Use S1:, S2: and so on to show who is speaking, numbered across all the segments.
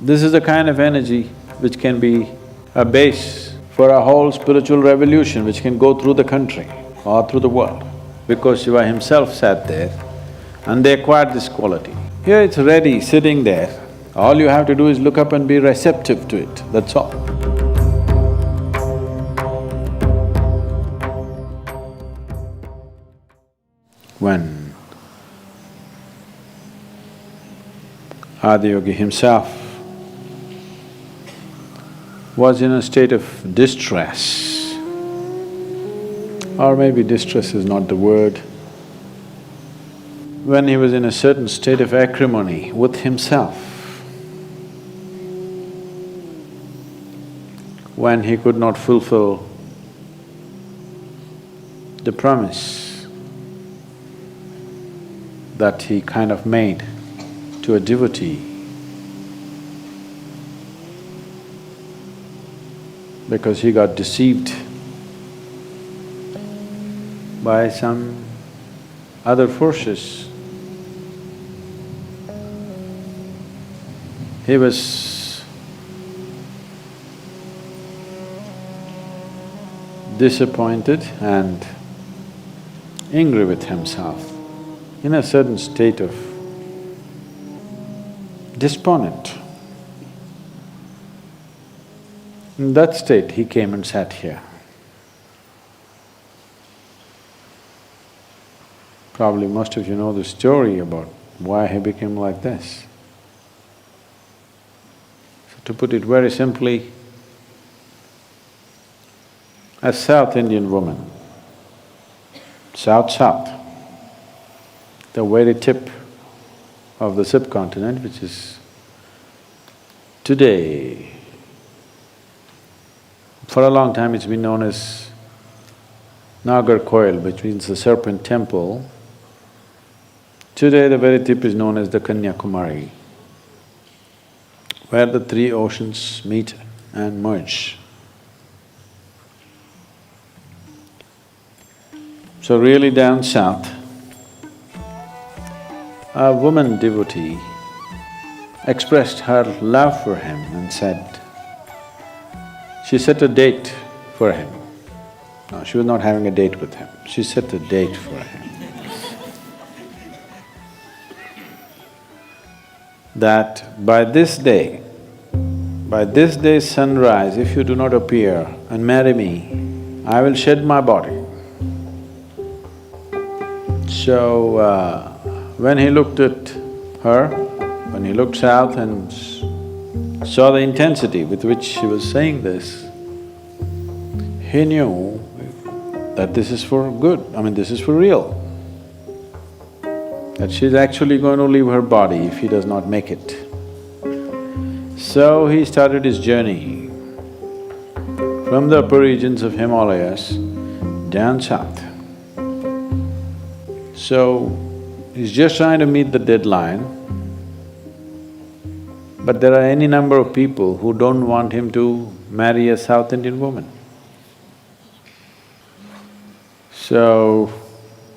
S1: This is the kind of energy which can be a base for a whole spiritual revolution which can go through the country or through the world. Because Shiva himself sat there and they acquired this quality. Here it's ready, sitting there. All you have to do is look up and be receptive to it, that's all. When Adiyogi himself was in a state of distress, or maybe distress is not the word, when he was in a certain state of acrimony with himself, when he could not fulfill the promise that he kind of made to a devotee, because he got deceived by some other forces. He was disappointed and angry with himself, in a certain state of despondent. In that state, he came and sat here. Probably most of you know the story about why he became like this. So to put it very simply, a South Indian woman, South, the very tip of the subcontinent, which is today, for a long time it's been known as Nagarkoil, which means the serpent temple. Today the very tip is known as the Kanyakumari, where the three oceans meet and merge. So really down south, a woman devotee expressed her love for him and said, she set a date for him. No, she was not having a date with him, she set a date for him. That by this day's sunrise, if you do not appear and marry me, I will shed my body. So, when he looked at her, when he looked south and saw the intensity with which she was saying this, he knew that this is for good, this is for real. That she's actually going to leave her body if he does not make it. So he started his journey from the upper regions of Himalayas down south. So, he's just trying to meet the deadline, but there are any number of people who don't want him to marry a South Indian woman. So,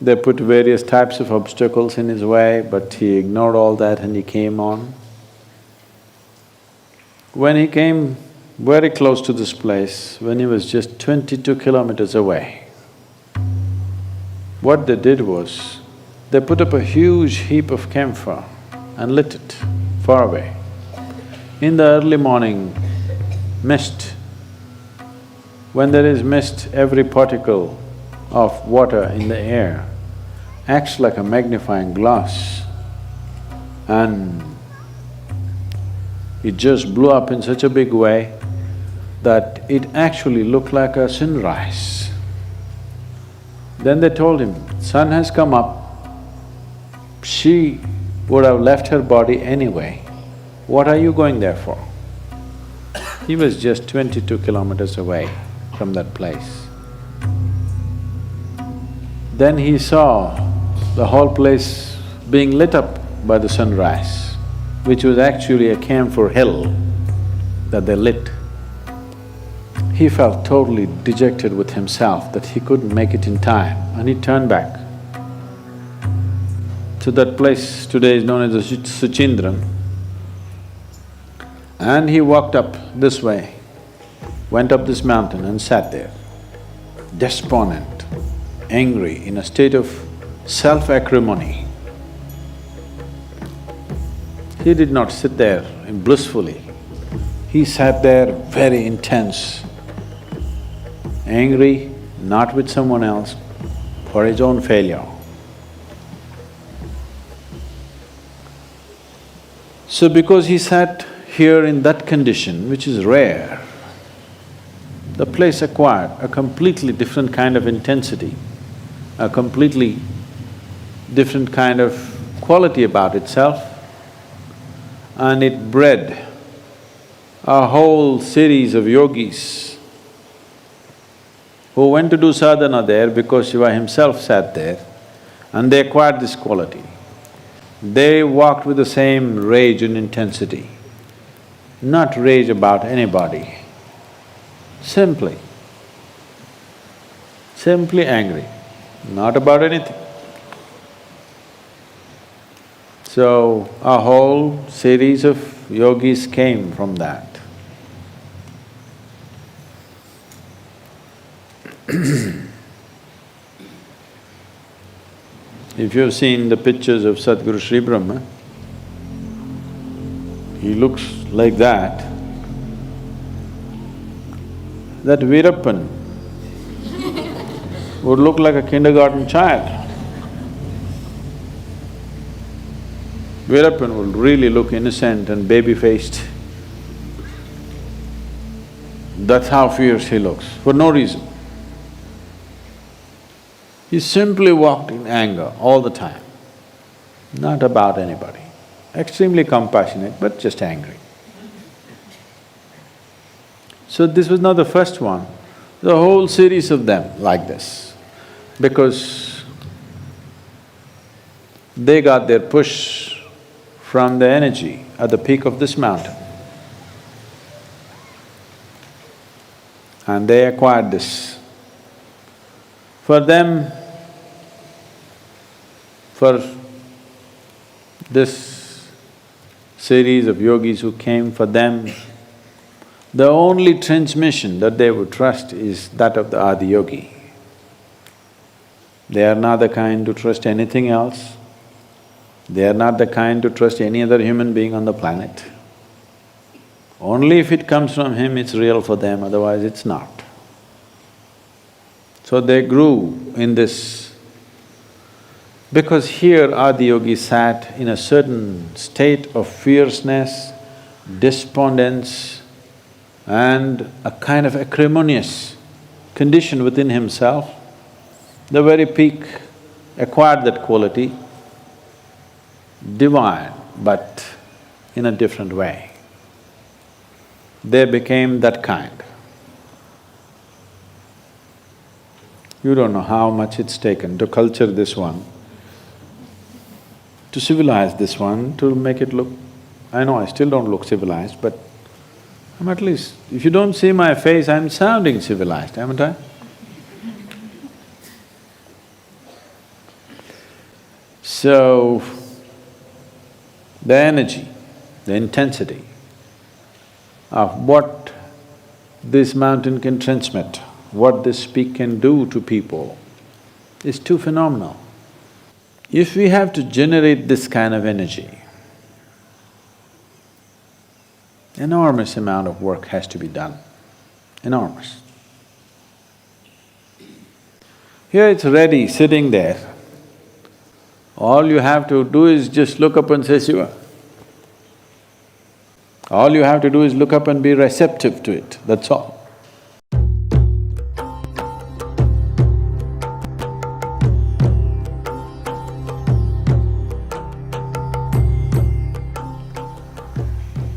S1: they put various types of obstacles in his way, but he ignored all that and he came on. When he came very close to this place, when he was just 22 kilometers away, what they did was, they put up a huge heap of camphor and lit it far away. In the early morning, mist, when there is mist, every particle of water in the air acts like a magnifying glass, and it just blew up in such a big way that it actually looked like a sunrise. Then they told him, sun has come up, she would have left her body anyway, what are you going there for? He was just 22 kilometers away from that place. Then he saw the whole place being lit up by the sunrise, which was actually a camphor hill that they lit. He felt totally dejected with himself that he couldn't make it in time, and he turned back. So that place today is known as the Suchindran. And he walked up this way, went up this mountain and sat there, despondent, angry, in a state of self-acrimony. He did not sit there blissfully. He sat there very intense, angry, not with someone else, for his own failure. So because he sat here in that condition, which is rare, the place acquired a completely different kind of intensity, a completely different kind of quality about itself, and it bred a whole series of yogis who went to do sadhana there because Shiva himself sat there, and they acquired this quality. They walked with the same rage and intensity, not rage about anybody, simply angry, not about anything. So, a whole series of yogis came from that. If you've seen the pictures of Sadhguru Sri Brahma, he looks like that. That Veerappan would look like a kindergarten child. Veerappan will really look innocent and baby-faced. That's how fierce he looks, for no reason. He simply walked in anger all the time, not about anybody. Extremely compassionate, but just angry. So this was not the first one, the whole series of them like this, because they got their push from the energy at the peak of this mountain. And they acquired this. For them, for this series of yogis who came, for them, the only transmission that they would trust is that of the Adiyogi. They are not the kind to trust anything else. They are not the kind to trust any other human being on the planet. Only if it comes from him, it's real for them, otherwise it's not. So they grew in this, because here Adiyogi sat in a certain state of fierceness, despondence, and a kind of acrimonious condition within himself. The very peak acquired that quality, divine, but in a different way. They became that kind. You don't know how much it's taken to culture this one, to civilize this one, to make it look… I know I still don't look civilized, but I'm at least… if you don't see my face, I'm sounding civilized, haven't I? So, the energy, the intensity of what this mountain can transmit, what this peak can do to people is too phenomenal. If we have to generate this kind of energy, enormous amount of work has to be done, enormous. Here it's ready, sitting there. All you have to do is just look up and say Shiva. All you have to do is look up and be receptive to it, that's all.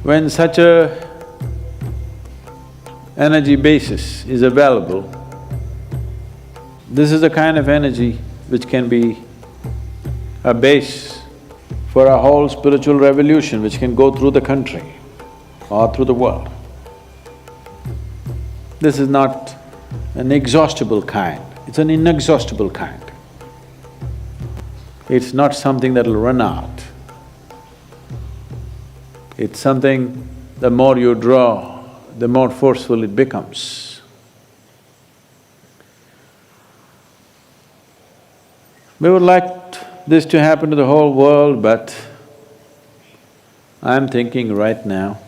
S1: When such a energy basis is available, this is the kind of energy which can be a base for a whole spiritual revolution which can go through the country or through the world. This is not an exhaustible kind, it's an inexhaustible kind. It's not something that'll run out. It's something the more you draw, the more forceful it becomes. We would like this to happen to the whole world, but I'm thinking right now,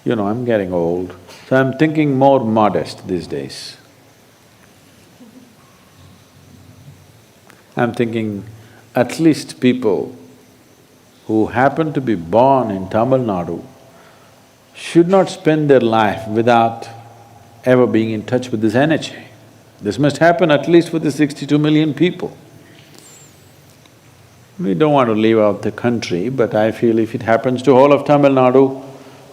S1: I'm getting old, so I'm thinking more modest these days. I'm thinking at least people who happen to be born in Tamil Nadu should not spend their life without ever being in touch with this energy. This must happen at least for the 62 million people. We don't want to leave out the country, but I feel if it happens to whole of Tamil Nadu,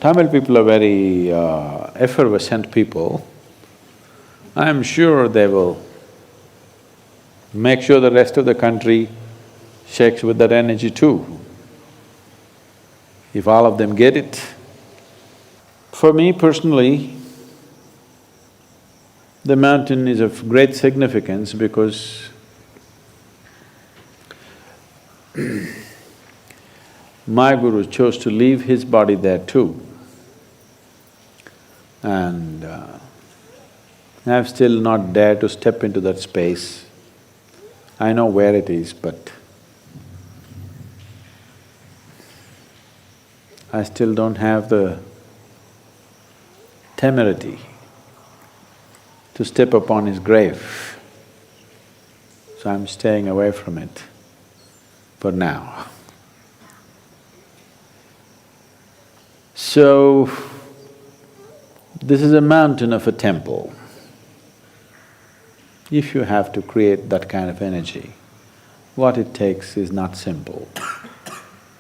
S1: Tamil people are very effervescent people. I'm sure they will make sure the rest of the country shakes with that energy too, if all of them get it. For me personally, the mountain is of great significance because my guru chose to leave his body there too. And I've still not dared to step into that space. I know where it is, but I still don't have the temerity to step upon his grave. So I'm staying away from it for now. So, this is a mountain of a temple. If you have to create that kind of energy, what it takes is not simple.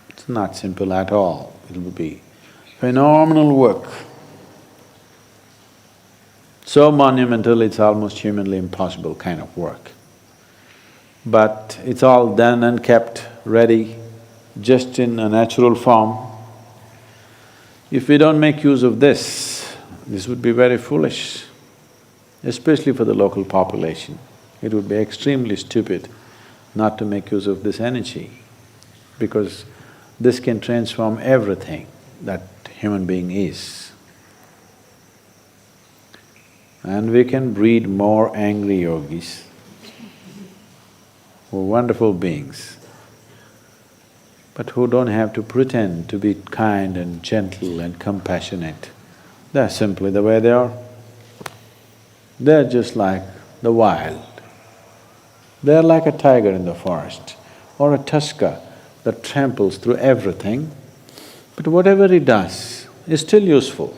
S1: It's not simple at all. It will be phenomenal work. So monumental, it's almost humanly impossible kind of work. But it's all done and kept ready, just in a natural form. If we don't make use of this would be very foolish, especially for the local population. It would be extremely stupid not to make use of this energy, because this can transform everything that human being is. And we can breed more angry yogis who are wonderful beings, but who don't have to pretend to be kind and gentle and compassionate. They're simply the way they are. They're just like the wild. They're like a tiger in the forest or a tusker that tramples through everything, but whatever he does is still useful.